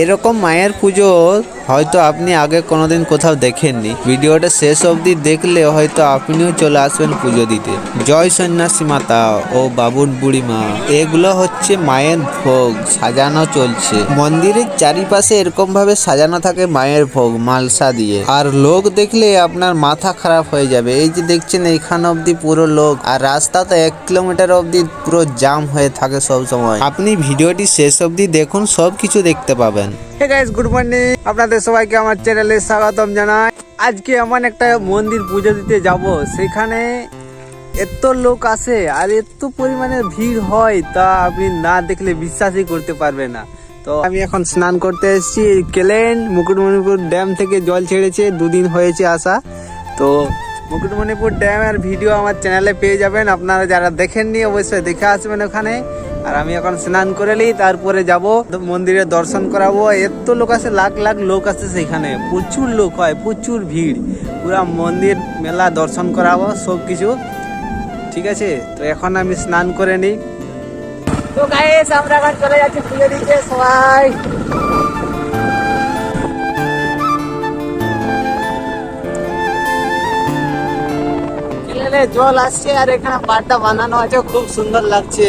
এরকম মায়ের পুজো হয়তো আপনি আগে কোনোদিন কোথাও দেখেননি। ভিডিওটা শেষ অবধি দেখলে হয়তো আপনিও চলে আসবেন পুজো দিতে। জয় সন্ন্যাসী মাতা ও বাবুর বুড়ি মা, এগুলো হচ্ছে মায়ের ভোগ সাজানো চলছে। মন্দিরের চারিপাশে এরকম ভাবে সাজানো থাকে মায়ের ভোগ মালসা দিয়ে, আর লোক দেখলে আপনার মাথা খারাপ হয়ে যাবে। এই যে দেখছেন এইখান অবধি পুরো লোক, আর রাস্তা তো 1 কিলোমিটার অবধি পুরো জাম হয়ে থাকে সব সময়। আপনি ভিডিওটি শেষ অবধি দেখুন, সব কিছু দেখতে পাবেন। হে গাইস, গুড মর্নিং, আপনাদের সবাইকে আমার চ্যানেলে স্বাগতম জানাই। আজকে এমন একটা মন্দির পুজো দিতে যাব, সেখানে এত লোক আসে আর এত পরিমাণে ভিড় হয় তা আপনি না দেখলে বিশ্বাসই করতে পারবেন না। তো আমি এখন স্নান করতে এসেছি কেলেন মুকুটমণিপুর ড্যাম থেকে জল ছেড়েছে, 2 দিন হয়েছে আসা। তো মুকুটমণিপুর ড্যামের ভিডিও আমার চ্যানেলে পেয়ে যাবেন, আপনারা যারা দেখেননি অবশ্যই দেখে আসবেন ওখানে। আর আমি এখন স্নান করে নিই, তারপরে যাব মন্দিরে দর্শন করাবো। এত লোক আসে, লাখ লাখ লোক আসে সেখানে, প্রচুর লোক হয়, প্রচুর ভিড়। পুরা মন্দির মেলা দর্শন করাবো সব কিছু, ঠিক আছে। তো এখন আমি স্নান করে নিই। তো গাইস, আমরা এখন চলে যাচ্ছি পুজো দিতে সবাই। জল আসছে আর এখানে পাটটা বানানো আছে, খুব সুন্দর লাগছে।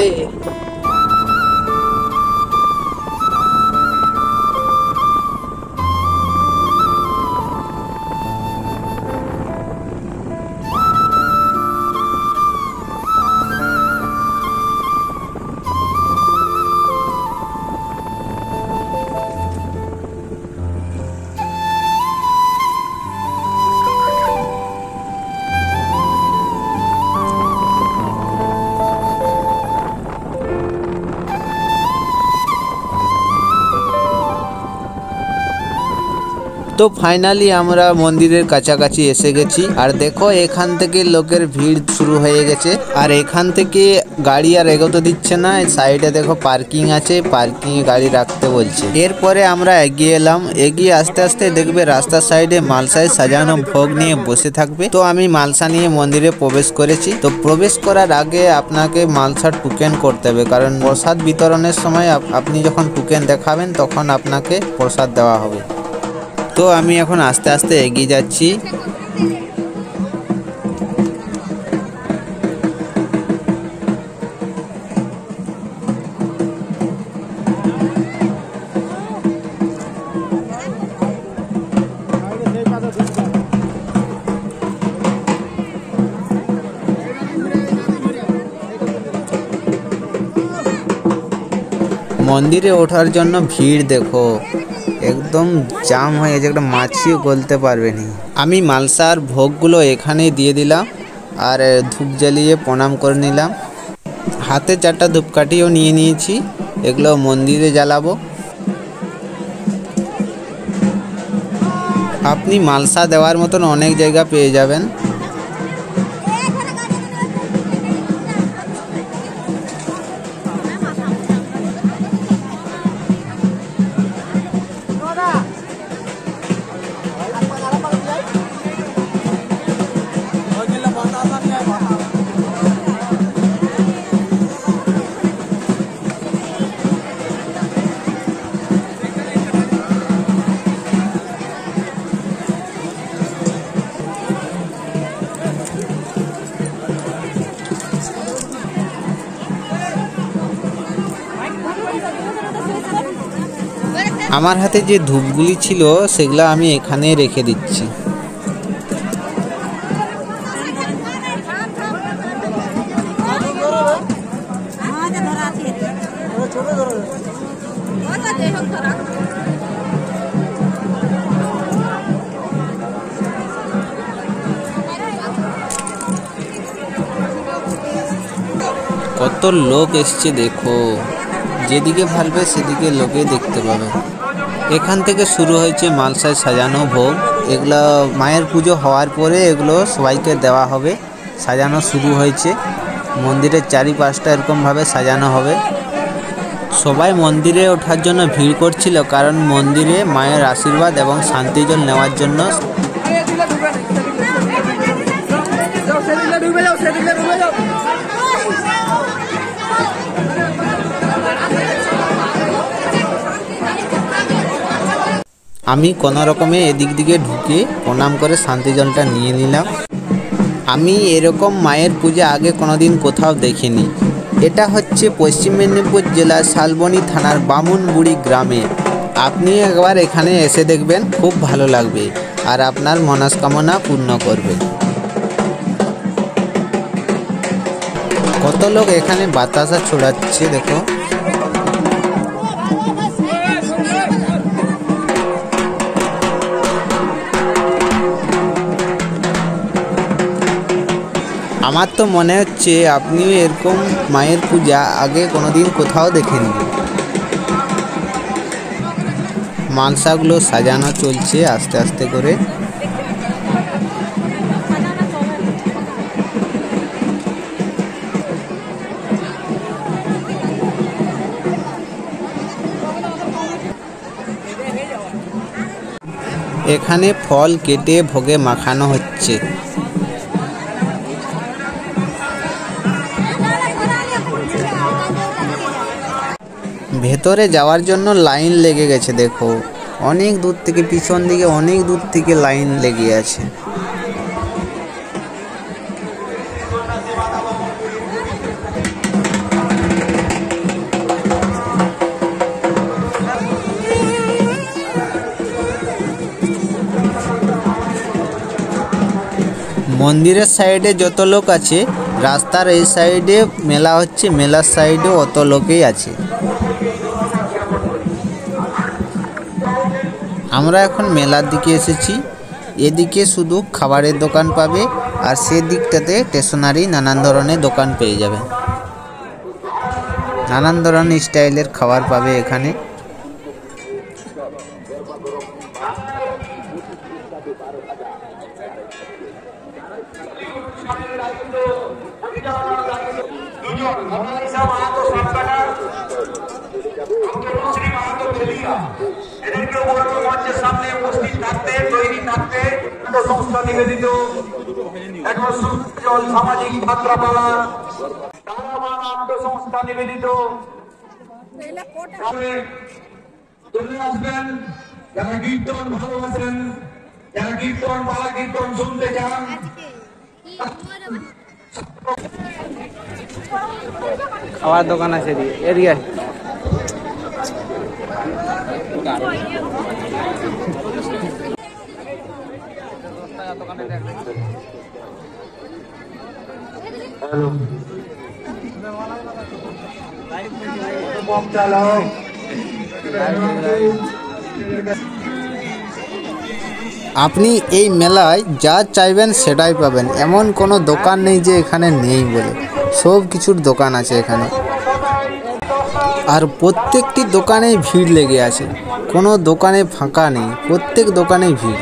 তো ফাইনালি আমরা মন্দিরের কাছাকাছি এসে গেছি, আর দেখো এখান থেকে লোকের ভিড় শুরু হয়ে গেছে। আর এখান থেকে গাড়ি আর এগোতে দিচ্ছে না, সাইডে দেখো পার্কিং আছে, পার্কিং এ গাড়ি রাখতে বলছে। এরপরে আমরা এগিয়ে এলাম, এগিয়ে আস্তে আস্তে দেখবে রাস্তার সাইডে মালসায় সাজানো ভোগ নিয়ে বসে থাকবে। তো আমি মালসা নিয়ে মন্দিরে প্রবেশ করেছি। তো প্রবেশ করার আগে আপনাকে মালসার টোকেন করতে হবে, কারণ প্রসাদ বিতরণের সময় আপনি যখন টোকেন দেখাবেন তখন আপনাকে প্রসাদ দেওয়া হবে। তো আমি এখন আস্তে আস্তে এগিয়ে যাচ্ছি। মন্দিরে ওঠার জন্য ভিড় দেখো, একদম জাম হয়ে গেছে, একটা মাছিও গলতে পারবে না। আমি মালসার ভোগগুলো এখানে দিয়ে দিলাম আর ধূপ জ্বালিয়ে প্রণাম করে নিলাম। হাতে 4টা ধূপকাঠিও নিয়ে নিয়েছি, এগুলো মন্দিরে জ্বালাবো। আপনি মালসা দেওয়ার মতন অনেক জায়গা পেয়ে যাবেন। আমার হাতে যে ধূপগুলি ছিল সেগুলো আমি এখানে রেখে দিচ্ছি। কত লোক এসছে দেখো, যেদিকে ভালবে সেদিকে লোকে দেখতে পাবে। এখান থেকে শুরু হয়েছে মালসায় সাজানো ভোগ। এগুলো মায়ের পুজো হওয়ার পরে এগুলো সবাইকে দেওয়া হবে। সাজানো শুরু হয়েছে, মন্দিরের চারিপাশটা এরকমভাবে সাজানো হবে। সবাই মন্দিরে ওঠার জন্য ভিড় করছিল, কারণ মন্দিরে মায়ের আশীর্বাদ এবং শান্তি জল নেওয়ার জন্য। আমি কোনো রকমে এদিক দিকে ঢুকে প্রণাম করে শান্তি জলটা নিয়ে নিলাম। আমি এরকম মায়ের পূজা আগে কোনোদিন কোথাও দেখিনি। এটা হচ্ছে পশ্চিম মেদিনীপুর জেলার শালবনী থানার বামুনবুড়ি গ্রামে। আপনি একবার এখানে এসে দেখবেন, খুব ভালো লাগবে আর আপনার মনস্কামনা পূর্ণ করবে। কত লোক এখানে বাতাসা ছড়াচ্ছে দেখো। আমার তো মনে হচ্ছে আপনিও এরকম মায়ের পূজা আগে কোনোদিন কোথাও দেখেননি। মালসাগুলো সাজানো চলছে আস্তে আস্তে করে। এখানে ফল কেটে ভোগে মাখানো হচ্ছে। ভেতরে যাওয়ার জন্য লাইন লেগে গেছে দেখো, অনেক দূর থেকে, পিছন দিকে অনেক দূর থেকে লাইন লেগে আছে। মন্দিরের সাইডে যত লোক আছে, রাস্তার এই সাইডে মেলা হচ্ছে, মেলার সাইডে অত লোকই আছে। আমরা এখন মেলার দিকে এসেছি। এদিকে শুধু খাবারের দোকান পাবে আর সেদিকটাতে স্টেশনারি নানান ধরনের দোকান পেয়ে যাবে। নানান ধরনের স্টাইলের খাবার পাবে এখানে। সামাজিক যাত্রাপালা সংস্থা নিবেদিত চলে আসবেন যারা কীর্তন ভালোবাসেন, যারা কীর্তন পালা কীর্তন শুনতে চান। খাওয়ার দোকান আছে এরিয়ায়। আপনি এই মেলায় যা চাইবেন সেটাই পাবেন, এমন কোনো দোকান নেই যে এখানে নেই বলে। সব কিছুর দোকান আছে এখানে, আর প্রত্যেকটি দোকানেই ভিড় লেগে আছে, কোনো দোকানে ফাঁকা নেই, প্রত্যেক দোকানেই ভিড়।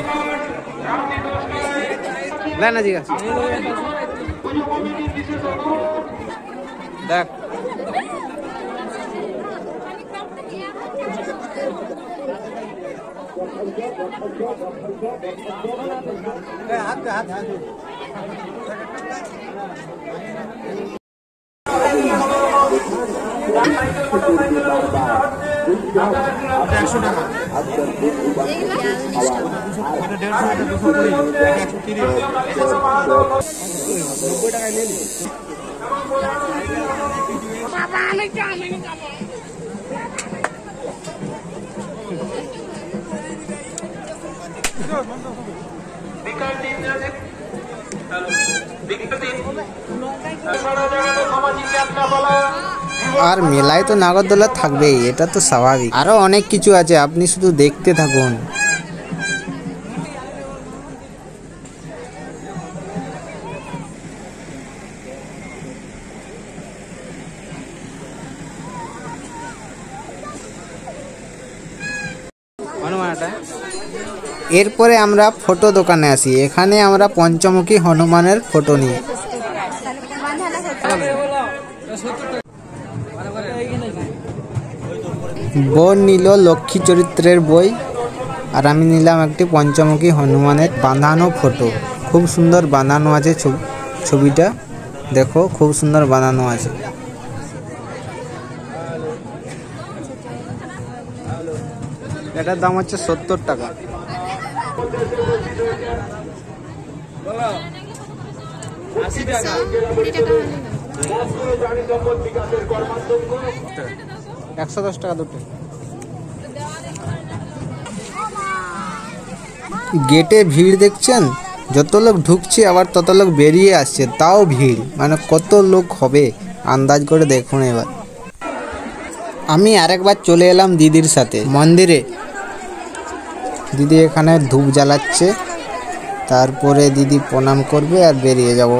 দেখ আর মেলায় তো নাগরদোলা থাকবেই, এটা তো স্বাভাবিক। আরো অনেক কিছু আছে, আপনি শুধু দেখতে থাকুন। এরপরে আমরা ফটো দোকানে আসি। এখানে আমরা পঞ্চমুখী হনুমানের ফটো নিই। বোন নিল লক্ষ্মী চরিত্রের বই, আর আমি নিলাম একটি পঞ্চমুখী হনুমানের বাঁধানো ফটো। খুব সুন্দর বাঁধানো আছে ছবিটা, দেখো খুব সুন্দর বানানো আছে। এটার দাম হচ্ছে 70 টাকা। $110 দুটো। গেটে ভিড় দেখছেন, যত লোক ঢুকছে আবার তত লোক বেরিয়ে আসছে, তাও ভিড়, মানে কত লোক হবে আন্দাজ করে দেখুন। এবার আমি আরেকবার চলে এলাম দিদির সাথে মন্দিরে। দিদি এখানে ধূপ জ্বালাচ্ছে, তারপরে দিদি প্রণাম করবে আর বেরিয়ে যাব।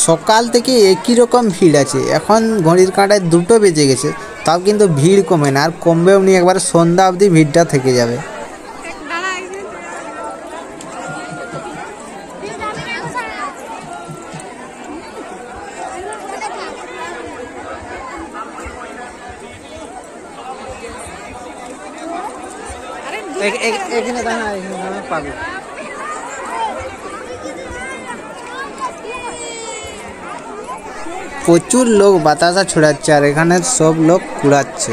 সকাল থেকে একই রকম ভিড় আছে, এখন ঘড়ির কাঁটায় 2টো বেজে গেছে, তাও কিন্তু ভিড় কমে না, আর কমবেও নি, একবার সন্ধ্যা অবধি ভিড়টা থেকে যাবে। এখানে পাবে। প্রচুর লোক বাতাসা ছড়াচ্ছে আর এখানে সব লোক কুড়াচ্ছে।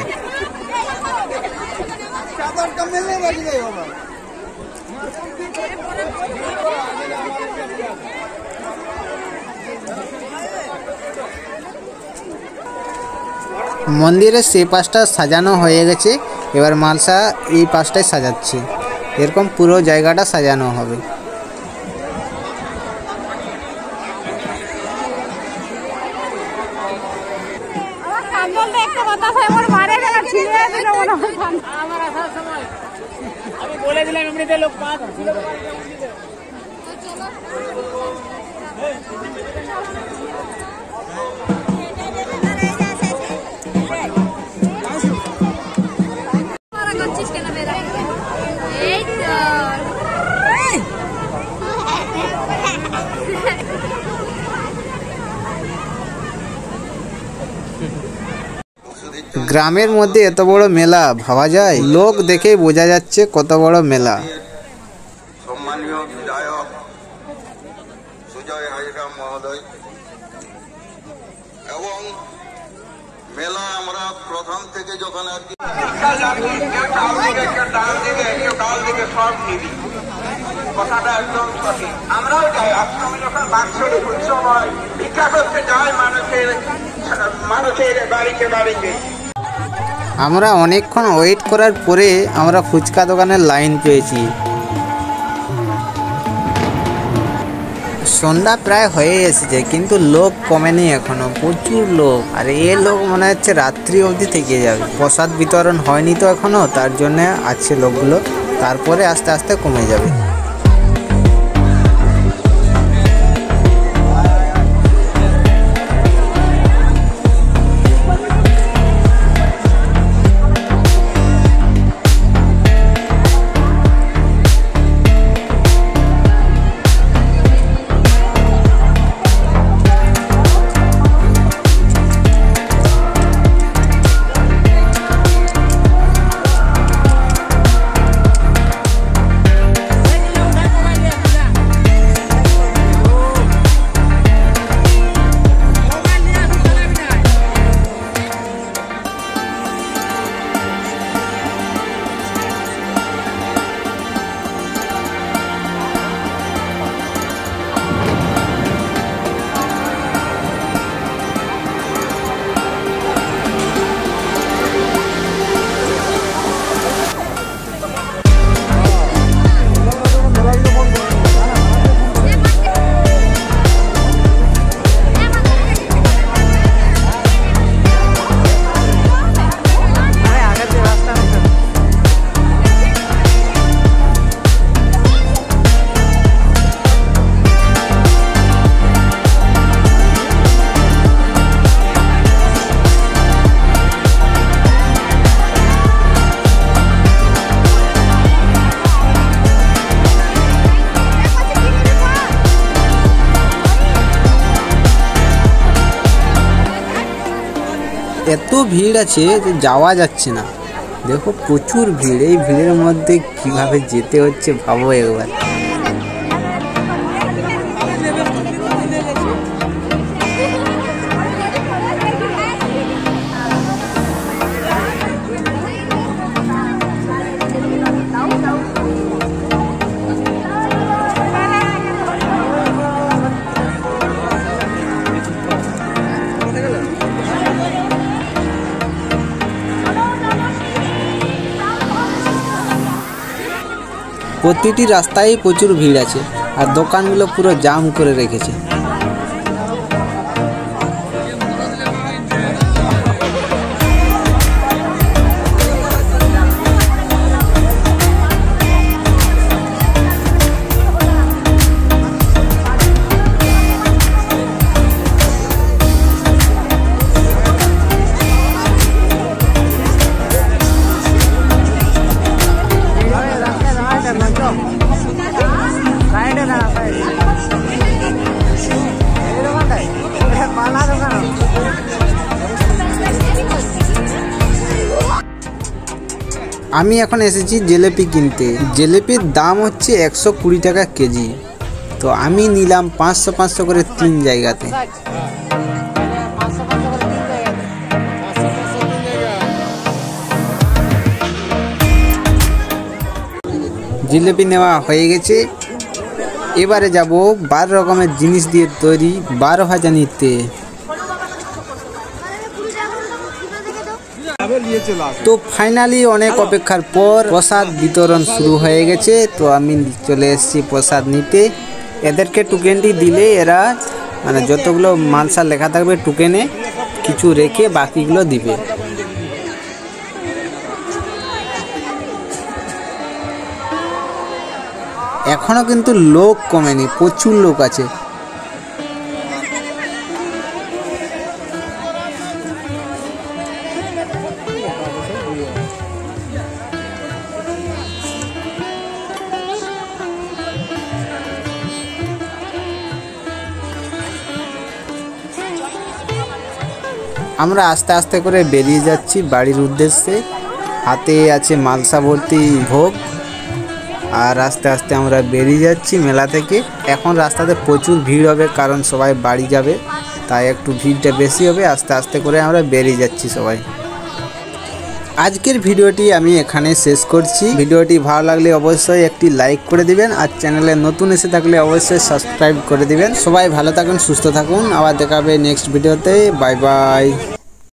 মন্দিরের সেই পাশটা সাজানো হয়ে গেছে, এবার মালসা এই পাশটায় সাজাচ্ছে, এরকম পুরো জায়গাটা সাজানো হবে। আমি বলে দিলাম এমনিতে লোক পাঁচ গ্রামের মধ্যে এত বড় মেলা ভাবা যায়? লোক দেখেই বোঝা যাচ্ছে কত বড় মেলা। সম্মানীয় বিধায়ক সুজয় হাজরা মহোদয় এবং মেলা আমরা প্রথম থেকে যখন আর কি কথাটা একদম সঠিক। আমরাও যাই, আজকে যখন বাক্সরে উৎসব হয়, ভিক্ষা করতে যাই মানুষের বাড়িতে বাড়িতে। আমরা অনেকক্ষণ ওয়েট করার পরে আমরা ফুচকা দোকানের লাইন পেয়েছি। সন্ধ্যা প্রায় হয়ে এসেছে কিন্তু লোক কমেনি এখনো, প্রচুর লোক। আর এই লোক মনে হচ্ছে রাত্রি অবধি থেকে যাবে। প্রসাদ বিতরণ হয়নি তো এখনো, তার জন্য আছে লোকগুলো, তারপরে আস্তে আস্তে কমে যাবে। এত ভিড় আছে যে যাওয়া যাচ্ছে না। দেখো প্রচুর ভিড়, এই ভিড়ের মধ্যে কিভাবে যেতে হচ্ছে ভাবো একবার। প্রতিটি রাস্তায় প্রচুর ভিড় আছে আর দোকানগুলো পুরো জাম করে রেখেছে। আমি এখন এসেছি জিলেপি কিনতে। জিলেপির দাম হচ্ছে 120 টাকা কেজি। তো আমি নিলাম 500 করে 3 জায়গাতে। জিলেপি নেওয়া হয়ে গেছে। এবারে যাব 12 রকমের জিনিস দিয়ে তৈরি 12 ভাজা নিতে। তো ফাইনালি অনেক অপেক্ষার পর প্রসাদ বিতরণ শুরু হয়ে গেছে। তো আমি চলে এসেছি প্রসাদ নিতে। এদেরকে টোকেনটি দিলে এরা মানে যতগুলো মালসা লেখা থাকবে টোকেনে কিছু রেখে বাকিগুলো দিবে। এখনো কিন্তু লোক কমেনি, প্রচুর লোক আছে। আমরা আস্তে আস্তে করে বেরিয়ে যাচ্ছি বাড়ির উদ্দেশ্যে। হাতে আছে মালসা ভর্তি ভোগ আর আস্তে আস্তে আমরা বেরিয়ে যাচ্ছি মেলা থেকে। এখন রাস্তাতে প্রচুর ভিড় হবে কারণ সবাই বাড়ি যাবে, তাই একটু ভিড়টা বেশি হবে। আস্তে আস্তে করে আমরা বেরিয়ে যাচ্ছি সবাই। আজকের ভিডিওটি আমি এখানে শেষ করছি। ভিডিওটি ভালো লাগলে অবশ্যই একটি লাইক করে দিবেন আর চ্যানেলে নতুন এসে থাকলে অবশ্যই সাবস্ক্রাইব করে দিবেন। সবাই ভালো থাকুন, সুস্থ থাকুন। আবার দেখা হবে নেক্সট ভিডিওতে। Bye bye.